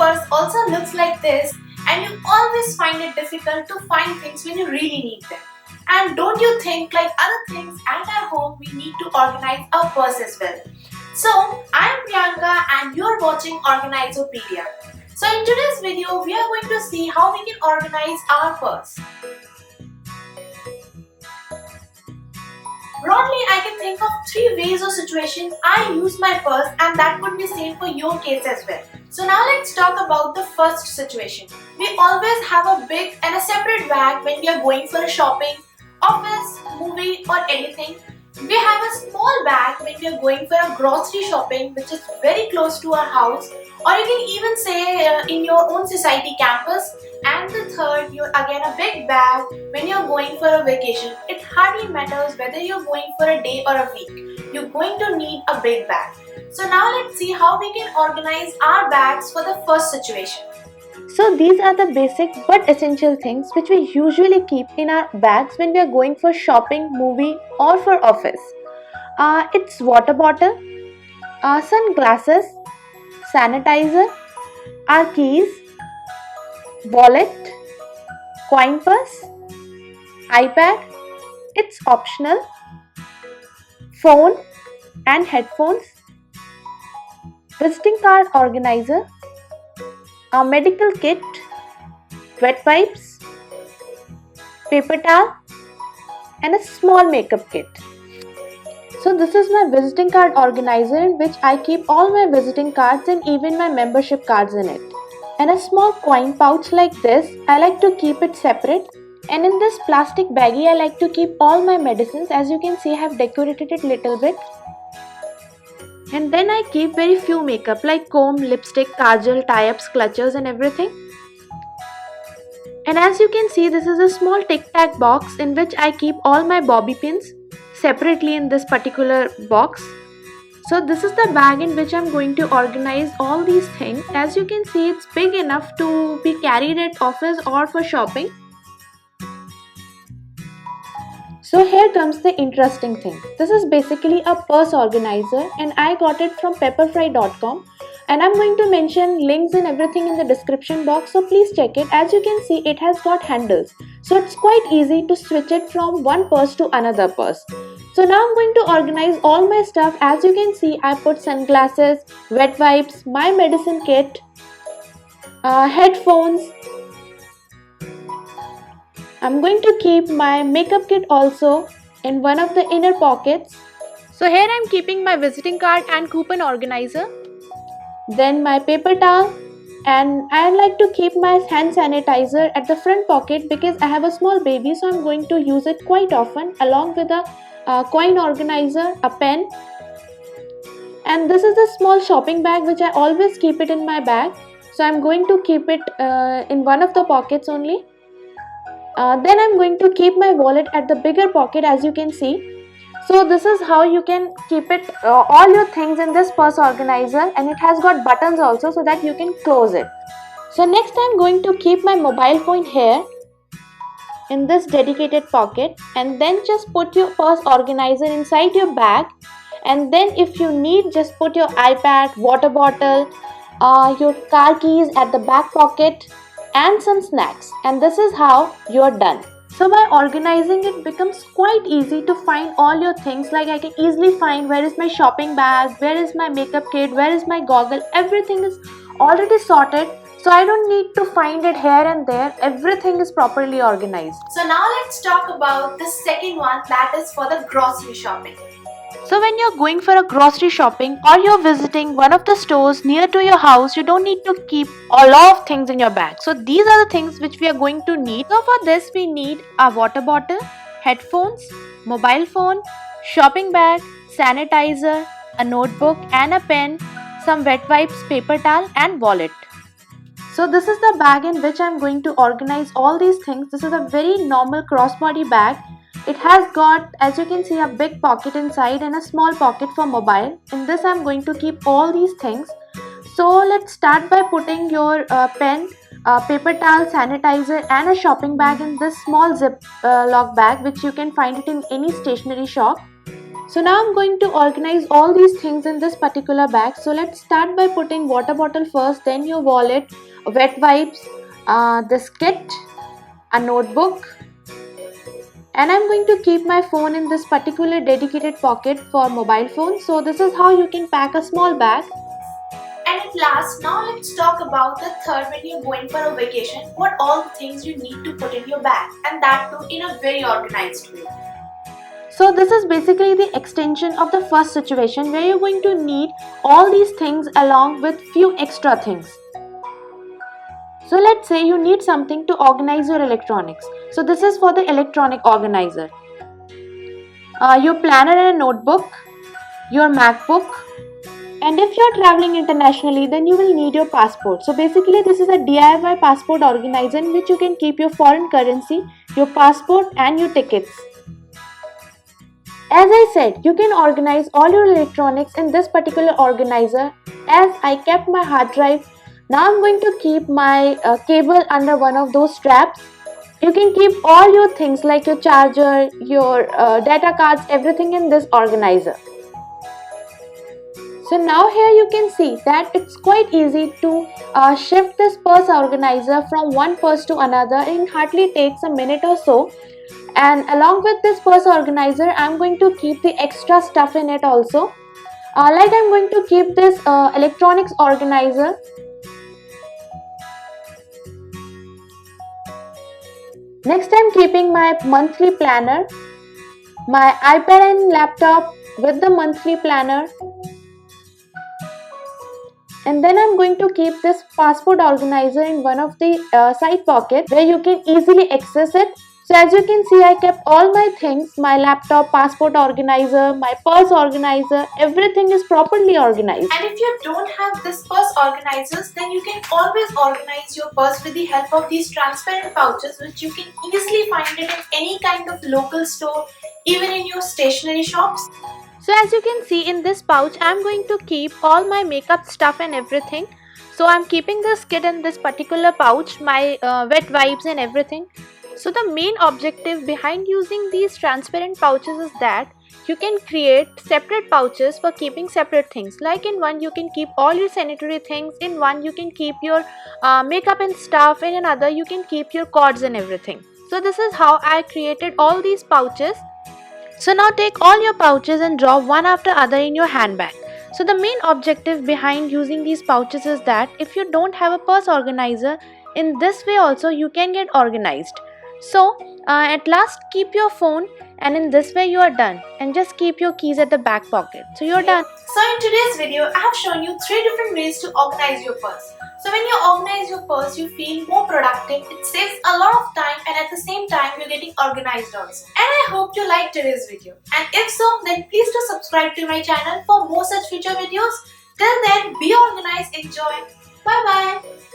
purse also looks like this, and you always find it difficult to find things when you really need them. And don't you think, like other things at our home, we need to organize our purse as well? So I am Priyanka and you are watching Organizopedia. So in today's video, we are going to see how we can organize our purse. Broadly, I can think of 3 ways or situations I use my purse, and that could be same for your case as well. So now let's talk about the first situation. We always have a big and a separate bag when we are going for a shopping, office, movie or anything. We have a small bag when we are going for a grocery shopping which is very close to our house, or you can even say in your own society campus. And the third, you again a big bag when you're going for a vacation. It hardly matters whether you're going for a day or a week. You're going to need a big bag. So now let's see how we can organize our bags for the first situation. So these are the basic but essential things which we usually keep in our bags when we are going for shopping, movie or for office. It's water bottle, sunglasses, sanitizer, our keys, wallet, coin purse, iPad, it's optional, phone and headphones, visiting card organizer, a medical kit, wet wipes, paper towel and a small makeup kit. So this is my visiting card organizer in which I keep all my visiting cards and even my membership cards in it. And a small coin pouch like this, I like to keep it separate. And in this plastic baggie, I like to keep all my medicines. As you can see, I have decorated it little bit. And then I keep very few makeup like comb, lipstick, kajal, tie-ups, clutches and everything. And as you can see, this is a small tic-tac box in which I keep all my bobby pins separately in this particular box. So this is the bag in which I'm going to organize all these things. As you can see, it's big enough to be carried at office or for shopping. So here comes the interesting thing. This is basically a purse organizer and I got it from pepperfry.com, and I'm going to mention links and everything in the description box, so please check it. As you can see, it has got handles, so it's quite easy to switch it from one purse to another purse. So now I'm going to organize all my stuff. As you can see, I put sunglasses, wet wipes, my medicine kit, headphones. I'm going to keep my makeup kit also in one of the inner pockets. So here I'm keeping my visiting card and coupon organizer. Then my paper towel, and I like to keep my hand sanitizer at the front pocket because I have a small baby, so I'm going to use it quite often, along with a coin organizer, a pen, and this is the small shopping bag which I always keep it in my bag, so I'm going to keep it in one of the pockets only. Then I'm going to keep my wallet at the bigger pocket, as you can see. So this is how you can keep it all your things in this purse organizer, and it has got buttons also so that you can close it. So next I'm going to keep my mobile phone here in this dedicated pocket, and then just put your purse organizer inside your bag, and then if you need, just put your iPad, water bottle, your car keys at the back pocket and some snacks, and this is how you're done. So by organizing it becomes quite easy to find all your things. Like I can easily find where is my shopping bag, where is my makeup kit, where is my goggle. Everything is already sorted, so I don't need to find it here and there. Everything is properly organized. So now let's talk about the second one, that is for the grocery shopping. So when you're going for a grocery shopping or you're visiting one of the stores near to your house, you don't need to keep a lot of things in your bag. So these are the things which we are going to need. So for this we need a water bottle, headphones, mobile phone, shopping bag, sanitizer, a notebook and a pen, some wet wipes, paper towel and wallet. So this is the bag in which I'm going to organize all these things. This is a very normal crossbody bag. It has got, as you can see, a big pocket inside and a small pocket for mobile. In this I'm going to keep all these things. So let's start by putting your pen, paper towel, sanitizer and a shopping bag in this small zip lock bag, which you can find it in any stationery shop. So now I'm going to organize all these things in this particular bag. So let's start by putting water bottle first, then your wallet, wet wipes, this kit, a notebook, and I'm going to keep my phone in this particular dedicated pocket for mobile phone. So this is how you can pack a small bag. And at last, now let's talk about the third when you're going for a vacation, what all the things you need to put in your bag, and that too in a very organized way. So this is basically the extension of the first situation where you're going to need all these things along with few extra things. So let's say you need something to organize your electronics. So this is for the electronic organizer. Your planner and a notebook, your MacBook, and if you're traveling internationally, then you will need your passport. So basically this is a DIY passport organizer in which you can keep your foreign currency, your passport and your tickets. As I said, you can organize all your electronics in this particular organizer. As I kept my hard drive, now I'm going to keep my cable under one of those straps. You can keep all your things like your charger, your data cards, everything in this organizer. So now here you can see that it's quite easy to shift this purse organizer from one purse to another. It hardly takes a minute or so. And along with this purse organizer, I'm going to keep the extra stuff in it also. Like I'm going to keep this electronics organizer. Next I'm keeping my monthly planner, my iPad and laptop with the monthly planner. And then I'm going to keep this passport organizer in one of the side pockets where you can easily access it. So as you can see, I kept all my things, my laptop, passport organizer, my purse organizer, everything is properly organized. And if you don't have this purse organizers, then you can always organize your purse with the help of these transparent pouches, which you can easily find it in any kind of local store, even in your stationery shops. So as you can see in this pouch, I'm going to keep all my makeup stuff and everything. So I'm keeping this kit in this particular pouch, my wet wipes and everything. So the main objective behind using these transparent pouches is that you can create separate pouches for keeping separate things. Like in one you can keep all your sanitary things, in one you can keep your makeup and stuff, in another you can keep your cords and everything. So this is how I created all these pouches. So now take all your pouches and drop one after other in your handbag. So the main objective behind using these pouches is that if you don't have a purse organizer, in this way also you can get organized. So at last keep your phone, and in this way you are done, and just keep your keys at the back pocket. So you're done. So in today's video, I have shown you 3 different ways to organize your purse. So when you organize your purse, you feel more productive, it saves a lot of time, and at the same time you're getting organized also. And I hope you liked today's video. And if so, then please do subscribe to my channel for more such future videos. Till then, be organized, enjoy. Bye bye.